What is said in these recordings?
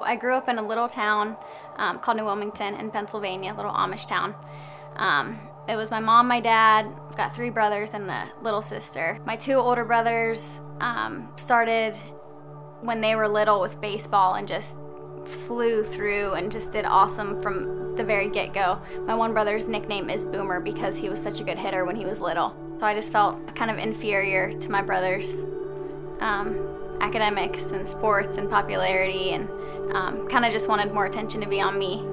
I grew up in a little town called New Wilmington in Pennsylvania, a little Amish town. It was my mom, my dad, I've got 3 brothers and a little sister. My 2 older brothers started when they were little with baseball and just flew through and just did awesome from the very get-go. My one brother's nickname is Boomer because he was such a good hitter when he was little. So I just felt kind of inferior to my brothers. Academics and sports and popularity, and kind of just wanted more attention to be on me.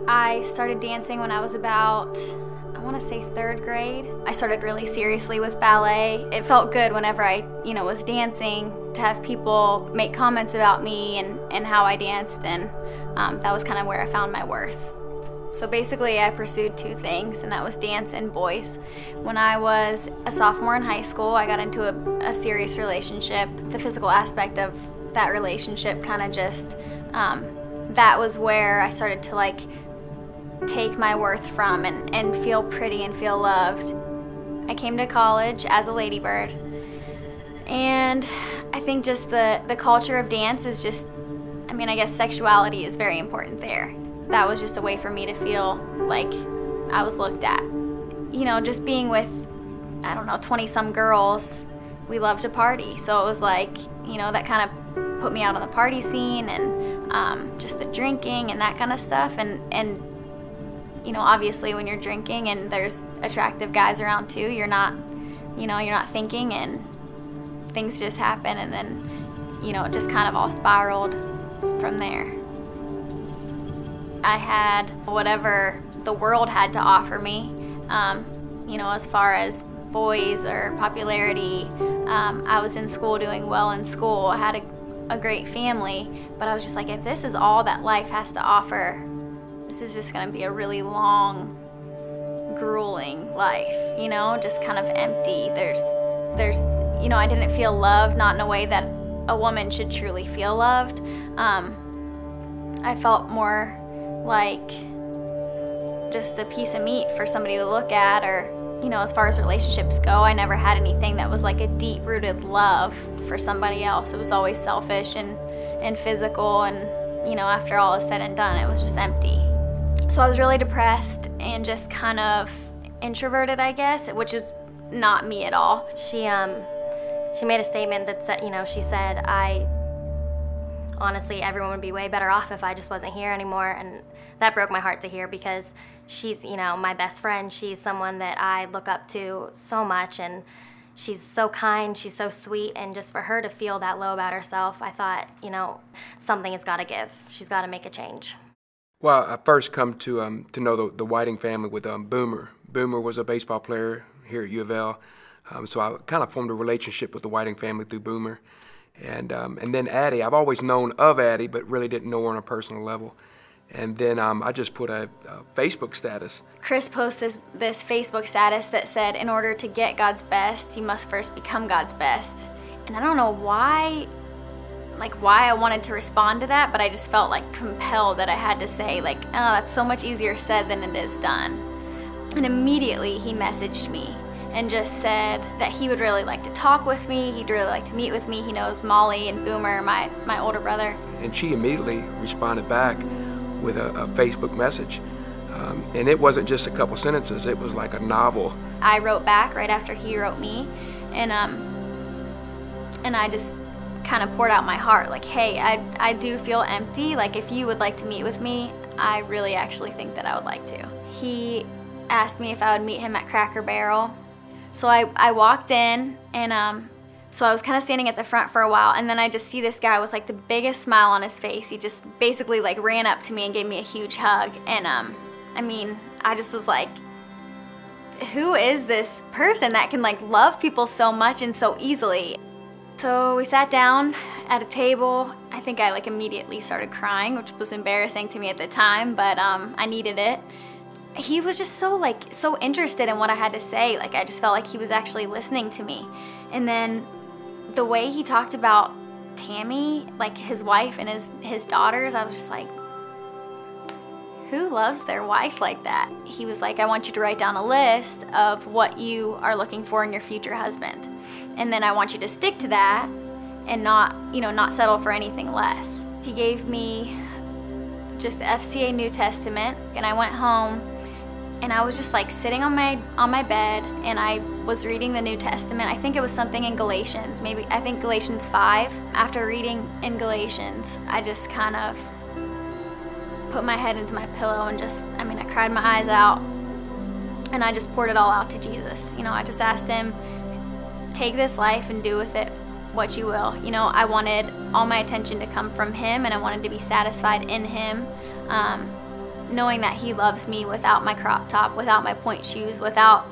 I started dancing when I was about, I want to say 3rd grade. I started really seriously with ballet. It felt good whenever I, was dancing to have people make comments about me and how I danced, and that was kind of where I found my worth. So basically I pursued 2 things, and that was dance and boys. When I was a sophomore in high school, I got into a serious relationship. The physical aspect of that relationship kind of just, that was where I started to take my worth from and feel pretty and feel loved. I came to college as a ladybird, and I think just the culture of dance is just, I guess sexuality is very important there. That was just a way for me to feel like I was looked at. Just being with, 20-some girls, we loved to party. So it was that kind of put me out on the party scene, and just the drinking and that kind of stuff. And obviously when you're drinking and there's attractive guys around too, you're not thinking, and things just happen, and then, it just kind of all spiraled from there. I had whatever the world had to offer me, as far as boys or popularity. I was in school doing well in school. I had a great family, but I was just like, if this is all that life has to offer, this is just gonna be a really long, grueling life, just kind of empty. There's, I didn't feel loved, not in a way that a woman should truly feel loved. I felt more like just a piece of meat for somebody to look at, or, as far as relationships go, I never had anything that was like a deep-rooted love for somebody else. It was always selfish and physical, and, after all is said and done, it was just empty. So I was really depressed and just kind of introverted, I guess, which is not me at all. She made a statement that said, she said, honestly, everyone would be way better off if I just wasn't here anymore, and that broke my heart to hear, because she's, my best friend. She's someone that I look up to so much, and she's so kind, she's so sweet, and just for her to feel that low about herself, I thought, something has got to give. She's got to make a change. Well, I first come to know the Whiting family with Boomer. Boomer was a baseball player here at UofL, so I kind of formed a relationship with the Whiting family through Boomer. And then Addie, I've always known of Addie, but really didn't know her on a personal level. And then I just put a Facebook status. Chris posted this Facebook status that said, in order to get God's best, you must first become God's best. And I don't know why I wanted to respond to that, but I just felt compelled that I had to say oh, that's so much easier said than it is done. And immediately he messaged me and just said that he would really like to talk with me, he'd really like to meet with me. He knows Molly and Boomer, my older brother. And she immediately responded back with a Facebook message. And it wasn't just a couple sentences, it was like a novel. I wrote back right after he wrote me, and I just kind of poured out my heart, hey, I do feel empty, if you would like to meet with me, I really actually think that I would like to. He asked me if I would meet him at Cracker Barrel. So I walked in, and so I was kind of standing at the front for a while, and then I just see this guy with the biggest smile on his face. He just basically ran up to me and gave me a huge hug, and I just was like, who is this person that can love people so much and so easily? So we sat down at a table. I think I immediately started crying, which was embarrassing to me at the time, but I needed it. He was just so interested in what I had to say. I just felt like he was actually listening to me. And then the way he talked about Tammy, his wife and his daughters, I was just like, who loves their wife like that? He was like, I want you to write down a list of what you are looking for in your future husband. And then I want you to stick to that and not settle for anything less. He gave me just the FCA New Testament, and I went home and I was just like sitting on my bed, and I was reading the New Testament. I think it was something in Galatians, I think Galatians 5. After reading in Galatians, I just kind of put my head into my pillow and I cried my eyes out, and I just poured it all out to Jesus. I just asked him, take this life and do with it what you will. I wanted all my attention to come from him, and I wanted to be satisfied in him, knowing that he loves me without my crop top, without my point shoes, without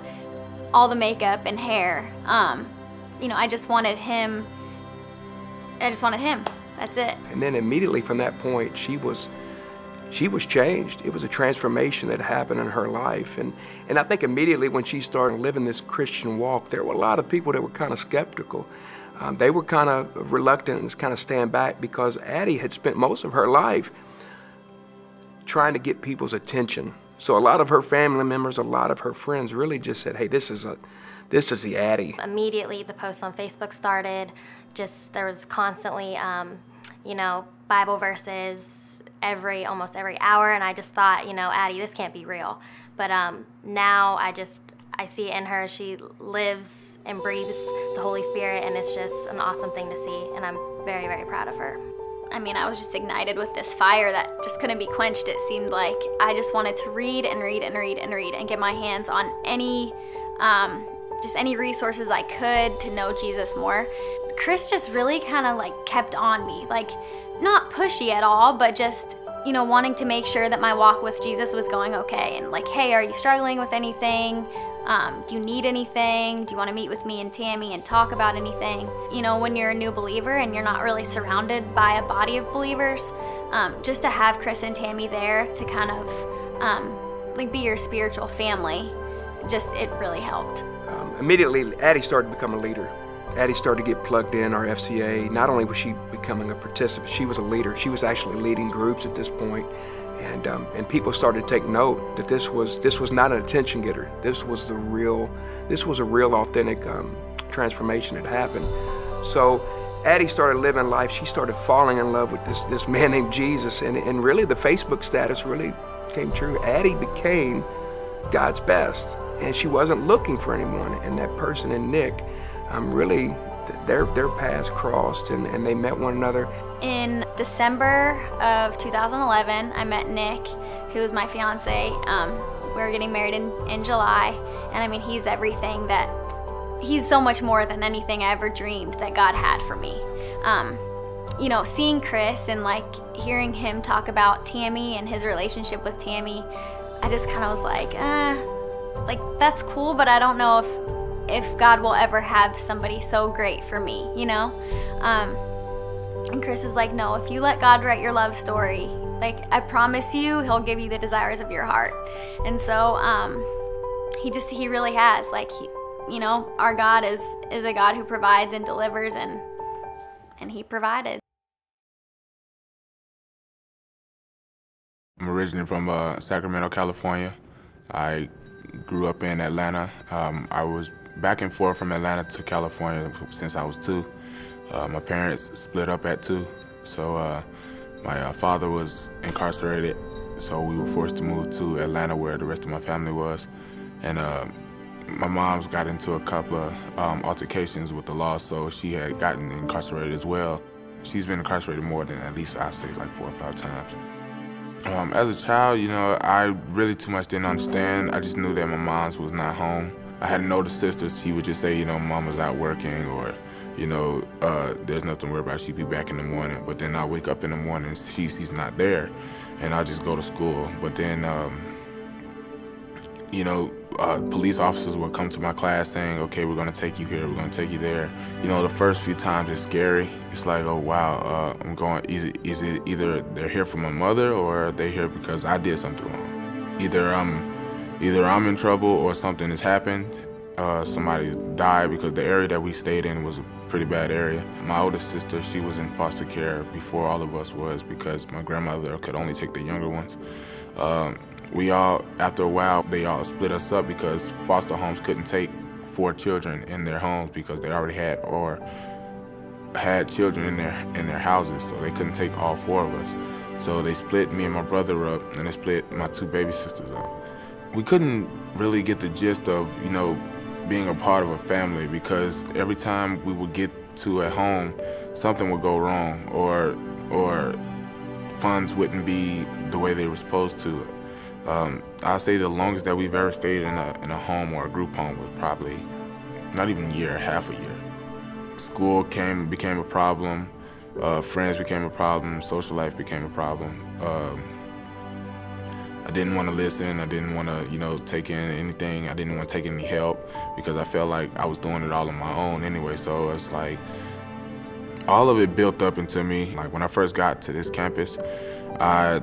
all the makeup and hair. I just wanted him. That's it. And then immediately from that point, she was changed. It was a transformation that happened in her life. And I think immediately when she started living this Christian walk, there were a lot of people that were kind of skeptical. They were kind of reluctant and kind of stand back, because Addie had spent most of her life trying to get people's attention. So a lot of her family members, a lot of her friends really just said, hey, this is the Addie. Immediately the posts on Facebook started. There was constantly, Bible verses almost every hour, and I just thought, Addie, this can't be real. But now I see it in her. She lives and breathes the Holy Spirit, and it's just an awesome thing to see, and I'm very, very proud of her. I was just ignited with this fire that just couldn't be quenched. It seemed like I just wanted to read and read and read and read and get my hands on any resources I could to know Jesus more. Chris just really kind of kept on me, not pushy at all, but just, wanting to make sure that my walk with Jesus was going okay. And hey, are you struggling with anything? Do you need anything? Do you want to meet with me and Tammy and talk about anything? When you're a new believer and you're not really surrounded by a body of believers, just to have Chris and Tammy there to kind of be your spiritual family, it really helped. Immediately, Addie started to become a leader. Addie started to get plugged in our FCA. Not only was she becoming a participant, she was a leader. She was actually leading groups at this point. And people started to take note that this was not an attention getter. This was a real authentic transformation that happened. So Addie started living life. She started falling in love with this man named Jesus, and really the Facebook status really came true. Addie became God's best, and she wasn't looking for anyone. And that person in Nick, really their paths crossed, and they met one another. In December of 2011, I met Nick, who was my fiance. We were getting married in July, and he's everything he's so much more than anything I ever dreamed that God had for me. Seeing Chris and hearing him talk about Tammy and his relationship with Tammy, I just kind of was that's cool, but I don't know if God will ever have somebody so great for me, And Chris is no, if you let God write your love story, I promise you, he'll give you the desires of your heart. And so he really has. Our God is a God who provides and delivers, and he provided. I'm originally from Sacramento, California. I grew up in Atlanta. I was back and forth from Atlanta to California since I was 2. My parents split up at 2, so my father was incarcerated, so we were forced to move to Atlanta where the rest of my family was. And my mom's got into a couple of altercations with the law, so she had gotten incarcerated as well. She's been incarcerated more than at least I'd say 4 or 5 times. As a child, I really too much didn't understand. I just knew that my mom's was not home. I had an older sister. She would just say, Mom was out working, or, there's nothing to worry about. She'd be back in the morning. But then I'll wake up in the morning and she's not there, and I'll just go to school. But then, police officers would come to my class saying, okay, we're going to take you here, we're going to take you there. The first few times it's scary. It's oh, wow, I'm going, is it either they're here for my mother or they're here because I did something wrong. Either I'm in trouble or something has happened. Somebody died, because the area that we stayed in was a pretty bad area. My oldest sister, she was in foster care before all of us was, because my grandmother could only take the younger ones. We all, after a while, they all split us up because foster homes couldn't take 4 children in their homes because they already had children in their houses, so they couldn't take all 4 of us. So they split me and my brother up, and they split my two baby sisters up. We couldn't really get the gist of, being a part of a family, because every time we would get to at home, something would go wrong, or funds wouldn't be the way they were supposed to. I'll say the longest that we've ever stayed in a home or a group home was probably not even a year, half a year. School became a problem. Friends became a problem. Social life became a problem. I didn't want to listen. I didn't want to, take in anything. I didn't want to take any help because I felt like I was doing it all on my own anyway. So it's like all of it built up into me. Like when I first got to this campus, I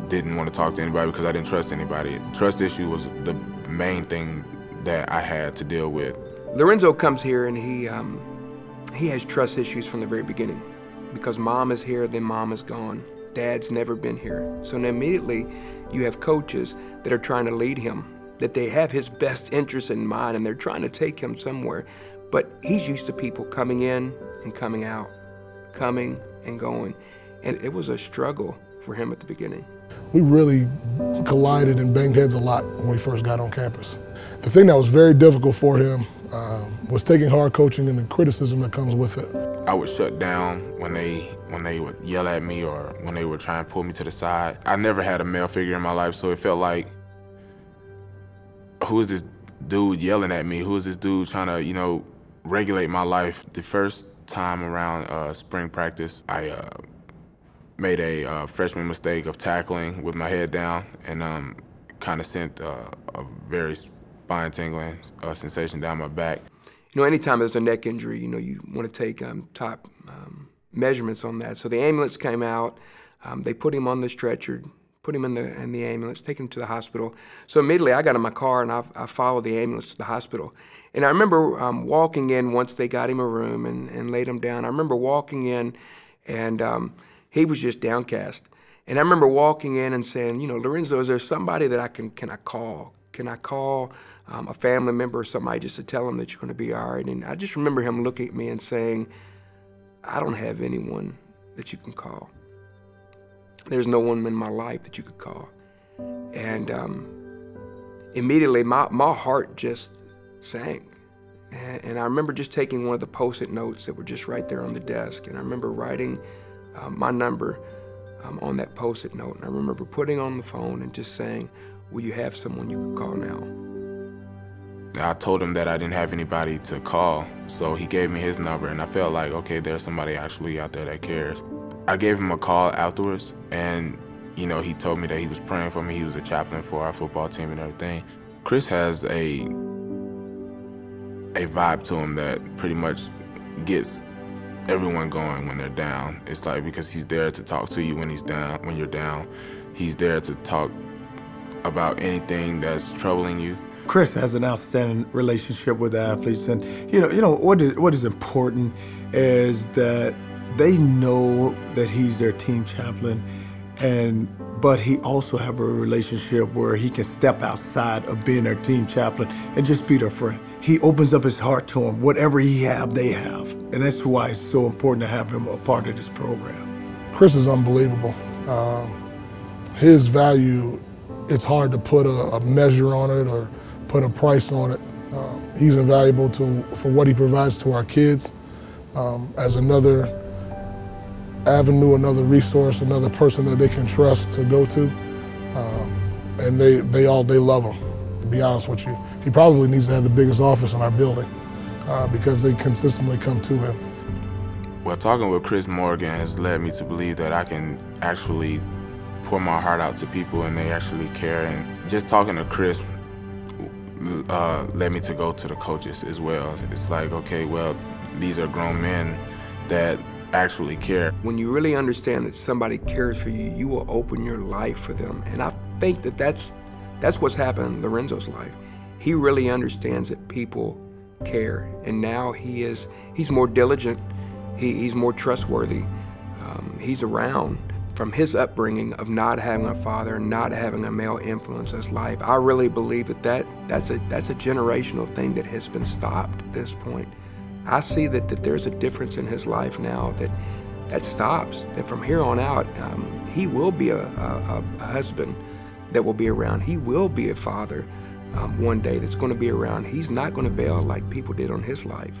didn't want to talk to anybody because I didn't trust anybody. Trust issue was the main thing that I had to deal with. Lorenzo comes here and he has trust issues from the very beginning because mom is here, then mom is gone. Dad's never been here. So now immediately you have coaches that are trying to lead him, that they have his best interests in mind and they're trying to take him somewhere. But he's used to people coming in and coming out, coming and going. And it was a struggle for him at the beginning. We really collided and banged heads a lot when we first got on campus. The thing that was very difficult for him was taking hard coaching and the criticism that comes with it. I would shut down when they would yell at me or when they would try and pull me to the side. I never had a male figure in my life, so it felt like, who is this dude yelling at me? Who is this dude trying to, regulate my life? The first time around spring practice, I made a freshman mistake of tackling with my head down and kind of sent a very spine-tingling sensation down my back. Anytime there's a neck injury, you want to take top measurements on that. So the ambulance came out, they put him on the stretcher, put him in the ambulance, take him to the hospital. So immediately I got in my car and I followed the ambulance to the hospital. And I remember walking in once they got him a room and laid him down. I remember walking in and he was just downcast. And I remember walking in and saying, Lorenzo, is there somebody that can I call? Can I call a family member or somebody just to tell them that you're going to be all right? And I just remember him looking at me and saying, I don't have anyone that you can call. There's no one in my life that you could call. And immediately my heart just sank. And I remember just taking one of the Post-it notes that were just right there on the desk. And I remember writing my number on that Post-it note. And I remember putting on the phone and just saying, will you have someone you can call now? I told him that I didn't have anybody to call, so he gave me his number, and I felt like, okay, there's somebody actually out there that cares. I gave him a call afterwards, and he told me that he was praying for me. He was a chaplain for our football team and everything. Chris has a vibe to him that pretty much gets everyone going when they're down. It's like, because he's there to talk to you when you're down. He's there to talk about anything that's troubling you. Chris has an outstanding relationship with the athletes, and what is important is that they know that he's their team chaplain, but he also have a relationship where he can step outside of being their team chaplain and just be their friend. He opens up his heart to them. Whatever he have, they have, and that's why it's so important to have him a part of this program. Chris is unbelievable. His value, it's hard to put a measure on it or put a price on it. He's invaluable for what he provides to our kids as another avenue, another resource, another person that they can trust to go to. And they love him, to be honest with you. He probably needs to have the biggest office in our building because they consistently come to him. Well, talking with Chris Morgan has led me to believe that I can actually pour my heart out to people and they actually care. And just talking to Chris led me to go to the coaches as well. It's like, okay, well, these are grown men that actually care. When you really understand that somebody cares for you, you will open your life for them. And I think that's what's happened in Lorenzo's life. He really understands that people care, and now he's more diligent, he's more trustworthy, he's around. From his upbringing of not having a father, not having a male influence in his life, I really believe that's a generational thing that has been stopped at this point. I see that there's a difference in his life now, that that stops. And from here on out, he will be a husband that will be around. He will be a father one day that's going to be around. He's not going to bail like people did on his life.